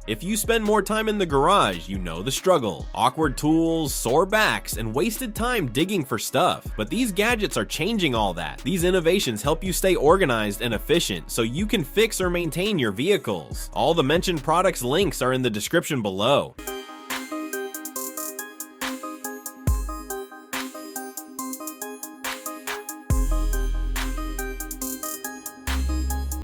If you spend more time in the garage, you know the struggle. Awkward tools, sore backs, and wasted time digging for stuff. But these gadgets are changing all that. These innovations help you stay organized and efficient so you can fix or maintain your vehicles. All the mentioned products links are in the description below.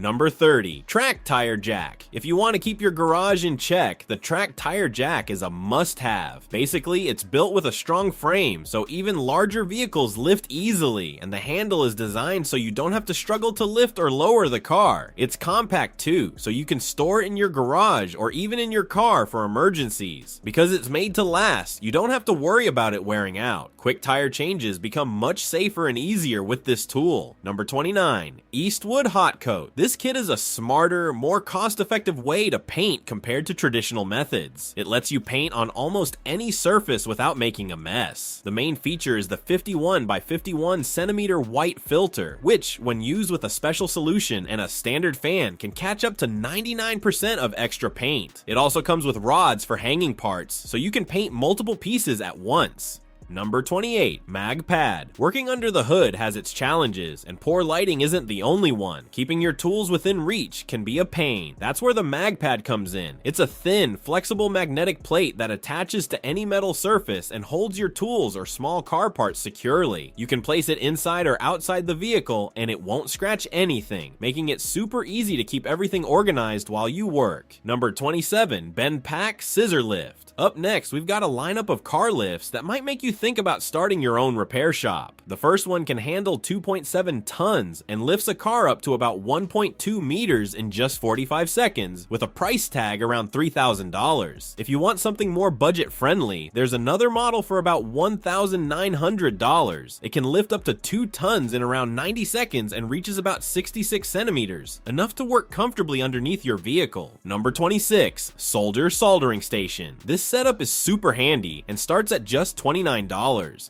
Number 30, track tire jack. If you want to keep your garage in check, the track tire jack is a must-have. Basically, it's built with a strong frame, so even larger vehicles lift easily, and the handle is designed so you don't have to struggle to lift or lower the car. It's compact too, so you can store it in your garage or even in your car for emergencies. Because it's made to last, you don't have to worry about it wearing out. Quick tire changes become much safer and easier with this tool. Number 29, Eastwood Hot Coat. This kit is a smarter, more cost-effective way to paint compared to traditional methods. It lets you paint on almost any surface without making a mess. The main feature is the 51 by 51 centimeter white filter, which, when used with a special solution and a standard fan, can catch up to 99% of extra paint. It also comes with rods for hanging parts, so you can paint multiple pieces at once. Number 28, Mag Pad. Working under the hood has its challenges, and poor lighting isn't the only one. Keeping your tools within reach can be a pain. That's where the Mag Pad comes in. It's a thin, flexible magnetic plate that attaches to any metal surface and holds your tools or small car parts securely. You can place it inside or outside the vehicle, and it won't scratch anything, making it super easy to keep everything organized while you work. Number 27, Bend Pack Scissor Lift. Up next, we've got a lineup of car lifts that might make you think about starting your own repair shop. The first one can handle 2.7 tons and lifts a car up to about 1.2 meters in just 45 seconds with a price tag around $3,000. If you want something more budget friendly, there's another model for about $1,900. It can lift up to 2 tons in around 90 seconds and reaches about 66 centimeters, enough to work comfortably underneath your vehicle. Number 26, Solder Soldering Station. This setup is super handy and starts at just $29.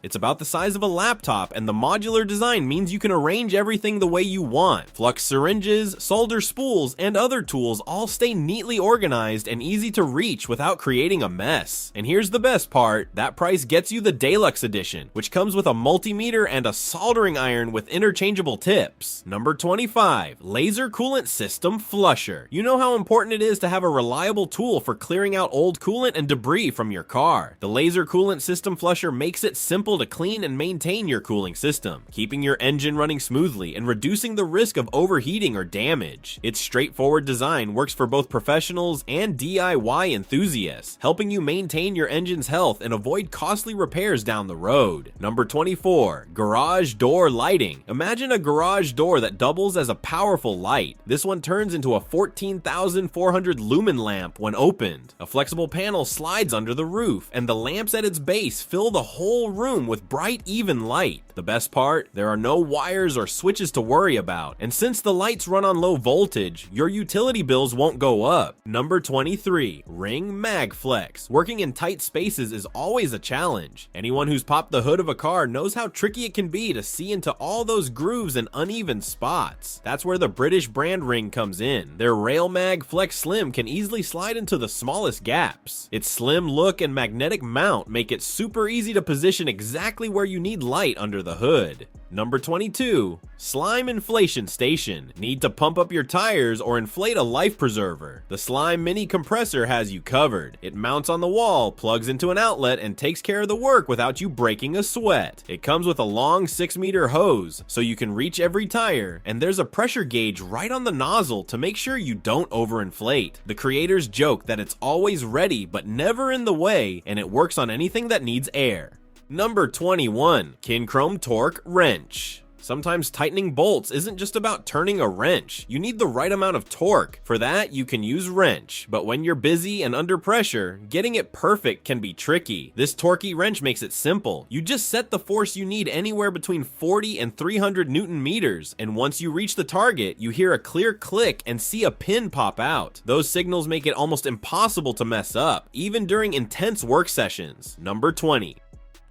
It's about the size of a laptop, and the modular design means you can arrange everything the way you want. Flux syringes, solder spools, and other tools all stay neatly organized and easy to reach without creating a mess. And here's the best part, that price gets you the Deluxe Edition, which comes with a multimeter and a soldering iron with interchangeable tips. Number 25, Laser Coolant System Flusher. You know how important it is to have a reliable tool for clearing out old coolant and debris from your car. The Laser Coolant System Flusher makes it simple to clean and maintain your cooling system, keeping your engine running smoothly and reducing the risk of overheating or damage. Its straightforward design works for both professionals and DIY enthusiasts, helping you maintain your engine's health and avoid costly repairs down the road. Number 24, Garage Door Lighting. Imagine a garage door that doubles as a powerful light. This one turns into a 14,400 lumen lamp when opened. A flexible panel slides under the roof, and the lamps at its base fill the whole room with bright, even light. The best part? There are no wires or switches to worry about, and since the lights run on low voltage, your utility bills won't go up. Number 23, Ring MagFlex. Working in tight spaces is always a challenge. Anyone who's popped the hood of a car knows how tricky it can be to see into all those grooves and uneven spots. That's where the British brand Ring comes in. Their Rail Mag Flex Slim can easily slide into the smallest gaps. Its slim look and magnetic mount make it super easy to position exactly where you need light under the hood. Number 22, Slime Inflation Station. Need to pump up your tires or inflate a life preserver? The Slime Mini Compressor has you covered. It mounts on the wall, plugs into an outlet, and takes care of the work without you breaking a sweat. It comes with a long 6-meter hose, so you can reach every tire, and there's a pressure gauge right on the nozzle to make sure you don't overinflate. The creators joke that it's always ready but never in the way, and it works on anything that needs air. Number 21, Kinchrome Torque Wrench. Sometimes tightening bolts isn't just about turning a wrench. You need the right amount of torque. For that, you can use wrench, but when you're busy and under pressure, getting it perfect can be tricky. This torquey wrench makes it simple. You just set the force you need anywhere between 40 and 300 Newton meters, and once you reach the target, you hear a clear click and see a pin pop out. Those signals make it almost impossible to mess up, even during intense work sessions. Number 20.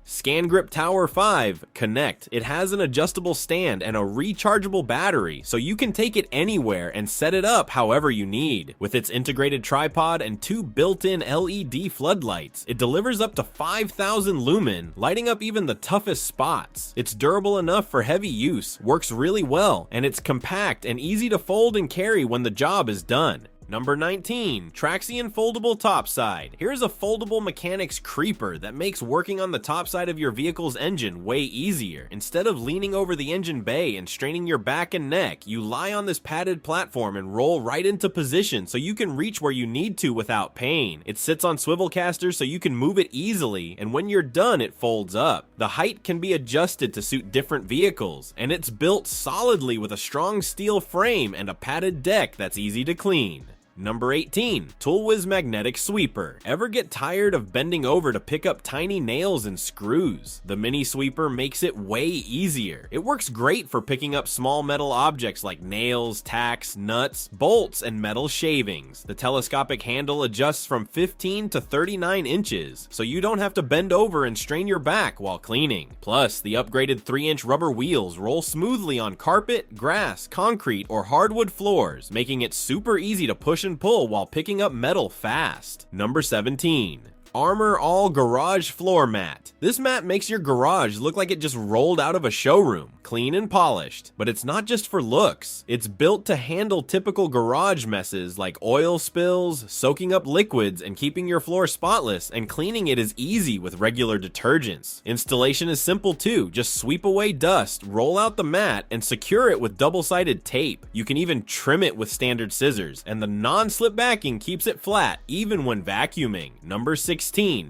ScanGrip Tower 5 Connect. It has an adjustable stand and a rechargeable battery, so you can take it anywhere and set it up however you need. With its integrated tripod and 2 built-in LED floodlights, it delivers up to 5,000 lumen, lighting up even the toughest spots. It's durable enough for heavy use, works really well, and it's compact and easy to fold and carry when the job is done. Number 19, Traxion Foldable Topside. Here's a foldable mechanics creeper that makes working on the top side of your vehicle's engine way easier. Instead of leaning over the engine bay and straining your back and neck, you lie on this padded platform and roll right into position so you can reach where you need to without pain. It sits on swivel casters so you can move it easily, and when you're done, it folds up. The height can be adjusted to suit different vehicles, and it's built solidly with a strong steel frame and a padded deck that's easy to clean. Number 18, ToolWiz Magnetic Sweeper. Ever get tired of bending over to pick up tiny nails and screws? The mini sweeper makes it way easier. It works great for picking up small metal objects like nails, tacks, nuts, bolts, and metal shavings. The telescopic handle adjusts from 15 to 39 inches, so you don't have to bend over and strain your back while cleaning. Plus, the upgraded 3-inch rubber wheels roll smoothly on carpet, grass, concrete, or hardwood floors, making it super easy to push and pull while picking up metal fast. Number 17. Armor All Garage Floor Mat. This mat makes your garage look like it just rolled out of a showroom, clean and polished. But it's not just for looks. It's built to handle typical garage messes like oil spills, soaking up liquids, and keeping your floor spotless, and cleaning it is easy with regular detergents. Installation is simple too. Just sweep away dust, roll out the mat, and secure it with double-sided tape. You can even trim it with standard scissors, and the non-slip backing keeps it flat even when vacuuming. Number 16.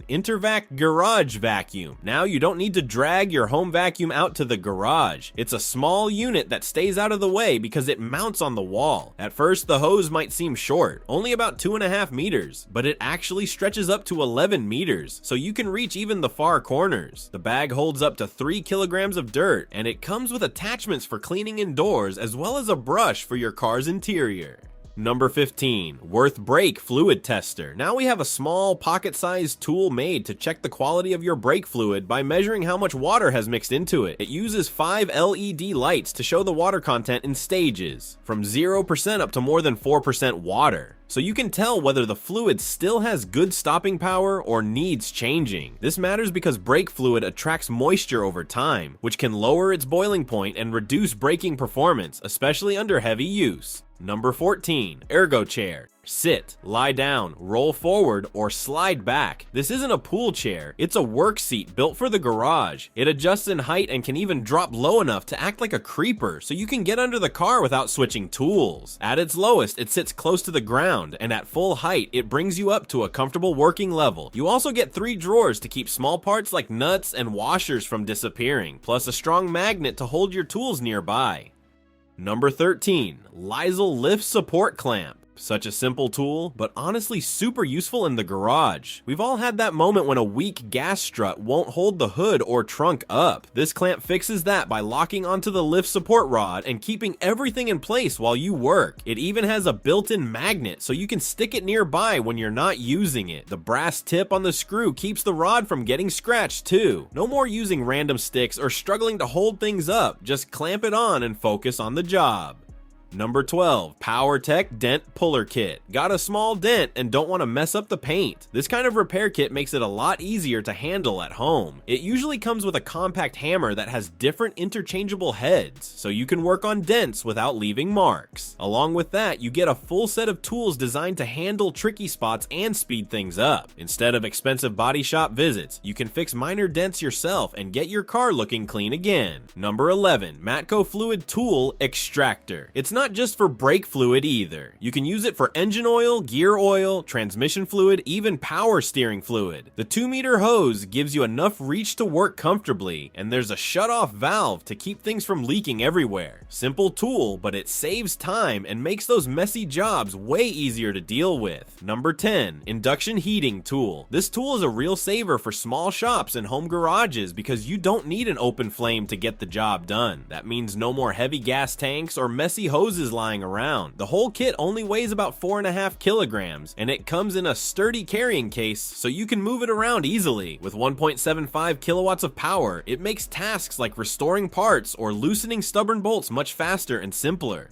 Intervac Garage Vacuum. Now you don't need to drag your home vacuum out to the garage. It's a small unit that stays out of the way because it mounts on the wall. At first, the hose might seem short, only about 2.5 meters, but it actually stretches up to 11 meters, so you can reach even the far corners. The bag holds up to 3 kilograms of dirt, and it comes with attachments for cleaning indoors as well as a brush for your car's interior. Number 15, Worth Brake Fluid Tester. Now we have a small pocket-sized tool made to check the quality of your brake fluid by measuring how much water has mixed into it. It uses 5 LED lights to show the water content in stages, from 0% up to more than 4% water. So you can tell whether the fluid still has good stopping power or needs changing. This matters because brake fluid attracts moisture over time, which can lower its boiling point and reduce braking performance, especially under heavy use. Number 14, Ergo Chair. Sit, lie down, roll forward, or slide back. This isn't a pool chair, it's a work seat built for the garage. It adjusts in height and can even drop low enough to act like a creeper, so you can get under the car without switching tools. At its lowest, it sits close to the ground, and at full height, it brings you up to a comfortable working level. You also get 3 drawers to keep small parts like nuts and washers from disappearing, plus a strong magnet to hold your tools nearby. Number 13, Lysol Lift Support Clamp. Such a simple tool, but honestly super useful in the garage. We've all had that moment when a weak gas strut won't hold the hood or trunk up. This clamp fixes that by locking onto the lift support rod and keeping everything in place while you work. It even has a built-in magnet so you can stick it nearby when you're not using it. The brass tip on the screw keeps the rod from getting scratched too. No more using random sticks or struggling to hold things up. Just clamp it on and focus on the job. Number 12, PowerTech Dent Puller Kit. Got a small dent and don't want to mess up the paint? This kind of repair kit makes it a lot easier to handle at home. It usually comes with a compact hammer that has different interchangeable heads, so you can work on dents without leaving marks. Along with that, you get a full set of tools designed to handle tricky spots and speed things up. Instead of expensive body shop visits, you can fix minor dents yourself and get your car looking clean again. Number 11, Matco Fluid Tool Extractor. It's not just for brake fluid either. You can use it for engine oil, gear oil, transmission fluid, even power steering fluid. The 2-meter hose gives you enough reach to work comfortably, and there's a shut-off valve to keep things from leaking everywhere. Simple tool, but it saves time and makes those messy jobs way easier to deal with. Number 10, Induction Heating Tool. This tool is a real saver for small shops and home garages because you don't need an open flame to get the job done. That means no more heavy gas tanks or messy hose hoses lying around. The whole kit only weighs about 4.5 kilograms, and it comes in a sturdy carrying case so you can move it around easily. With 1.75 kilowatts of power, it makes tasks like restoring parts or loosening stubborn bolts much faster and simpler.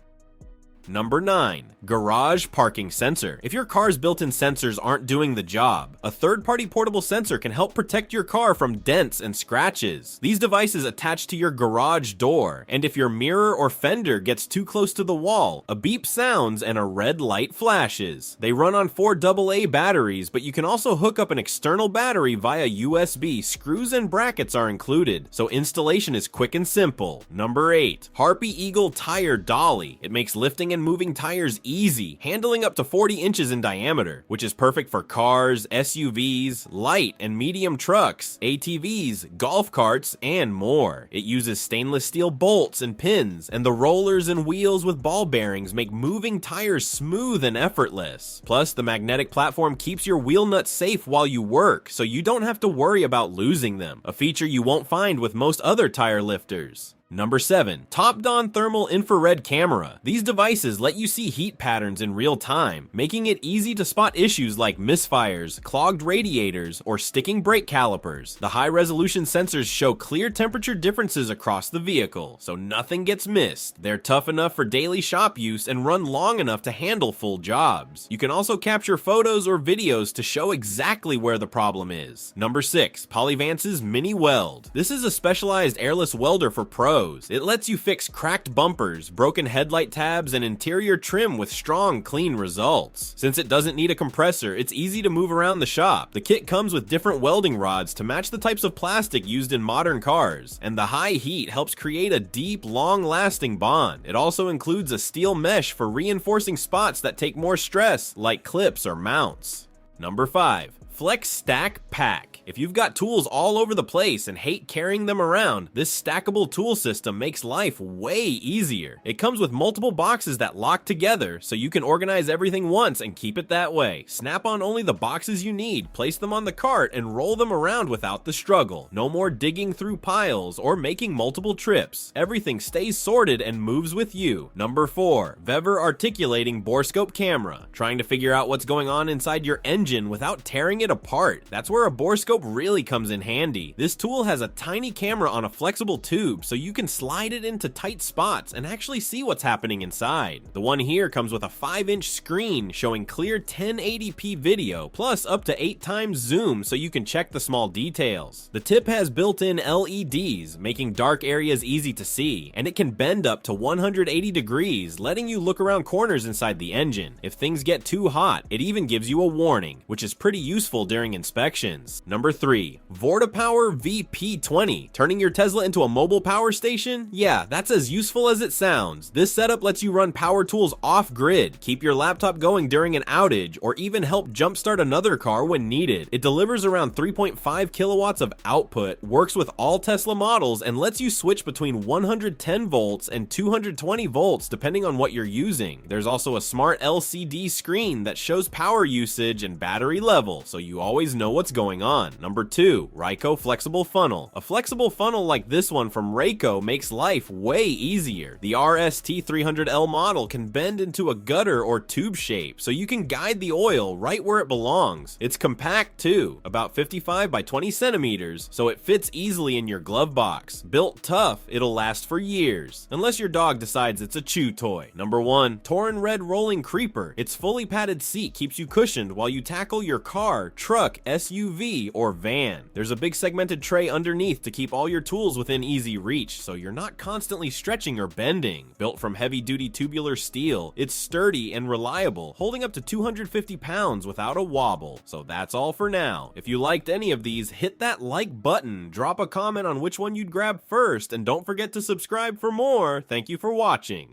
Number 9. Garage Parking Sensor. If your car's built-in sensors aren't doing the job, a third-party portable sensor can help protect your car from dents and scratches. These devices attach to your garage door, and if your mirror or fender gets too close to the wall, a beep sounds and a red light flashes. They run on 4 AA batteries, but you can also hook up an external battery via USB. Screws and brackets are included, so installation is quick and simple. Number 8. Harpy Eagle Tire Dolly. It makes lifting and moving tires easy, handling up to 40 inches in diameter, which is perfect for cars, SUVs, light and medium trucks, ATVs, golf carts, and more. It uses stainless steel bolts and pins, and the rollers and wheels with ball bearings make moving tires smooth and effortless. Plus, the magnetic platform keeps your wheel nuts safe while you work, so you don't have to worry about losing them, a feature you won't find with most other tire lifters. Number 7. Top-Don Thermal Infrared Camera. These devices let you see heat patterns in real time, making it easy to spot issues like misfires, clogged radiators, or sticking brake calipers. The high-resolution sensors show clear temperature differences across the vehicle, so nothing gets missed. They're tough enough for daily shop use and run long enough to handle full jobs. You can also capture photos or videos to show exactly where the problem is. Number 6. Polyvance's Mini Weld. This is a specialized airless welder for pros. It lets you fix cracked bumpers, broken headlight tabs, and interior trim with strong, clean results. Since it doesn't need a compressor, it's easy to move around the shop. The kit comes with different welding rods to match the types of plastic used in modern cars, and the high heat helps create a deep, long-lasting bond. It also includes a steel mesh for reinforcing spots that take more stress, like clips or mounts. Number 5. Flex Stack Pack. If you've got tools all over the place and hate carrying them around, this stackable tool system makes life way easier. It comes with multiple boxes that lock together, so you can organize everything once and keep it that way. Snap on only the boxes you need, place them on the cart, and roll them around without the struggle. No more digging through piles or making multiple trips. Everything stays sorted and moves with you. Number 4. Vever Articulating Borescope Camera. Trying to figure out what's going on inside your engine without tearing it apart. That's where a borescope really comes in handy. This tool has a tiny camera on a flexible tube, so you can slide it into tight spots and actually see what's happening inside. The one here comes with a 5-inch screen showing clear 1080p video, plus up to 8 times zoom so you can check the small details. The tip has built-in LEDs, making dark areas easy to see, and it can bend up to 180 degrees, letting you look around corners inside the engine. If things get too hot, it even gives you a warning, which is pretty useful during inspections. Number 3. Vortipower VP20. Turning your Tesla into a mobile power station? Yeah, that's as useful as it sounds. This setup lets you run power tools off-grid, keep your laptop going during an outage, or even help jumpstart another car when needed. It delivers around 3.5 kilowatts of output, works with all Tesla models, and lets you switch between 110 volts and 220 volts depending on what you're using. There's also a smart LCD screen that shows power usage and battery level, so you always know what's going on. Number 2. Ryco Flexible Funnel. A flexible funnel like this one from Ryco makes life way easier. The RST300L model can bend into a gutter or tube shape, so you can guide the oil right where it belongs. It's compact too, about 55 by 20 centimeters, so it fits easily in your glove box. Built tough, it'll last for years, unless your dog decides it's a chew toy. Number 1. Torin Red Rolling Creeper. Its fully padded seat keeps you cushioned while you tackle your car, truck, SUV, or van. There's a big segmented tray underneath to keep all your tools within easy reach, so you're not constantly stretching or bending. Built from heavy-duty tubular steel, it's sturdy and reliable, holding up to 250 pounds without a wobble. So that's all for now. If you liked any of these, hit that like button, drop a comment on which one you'd grab first, and don't forget to subscribe for more. Thank you for watching.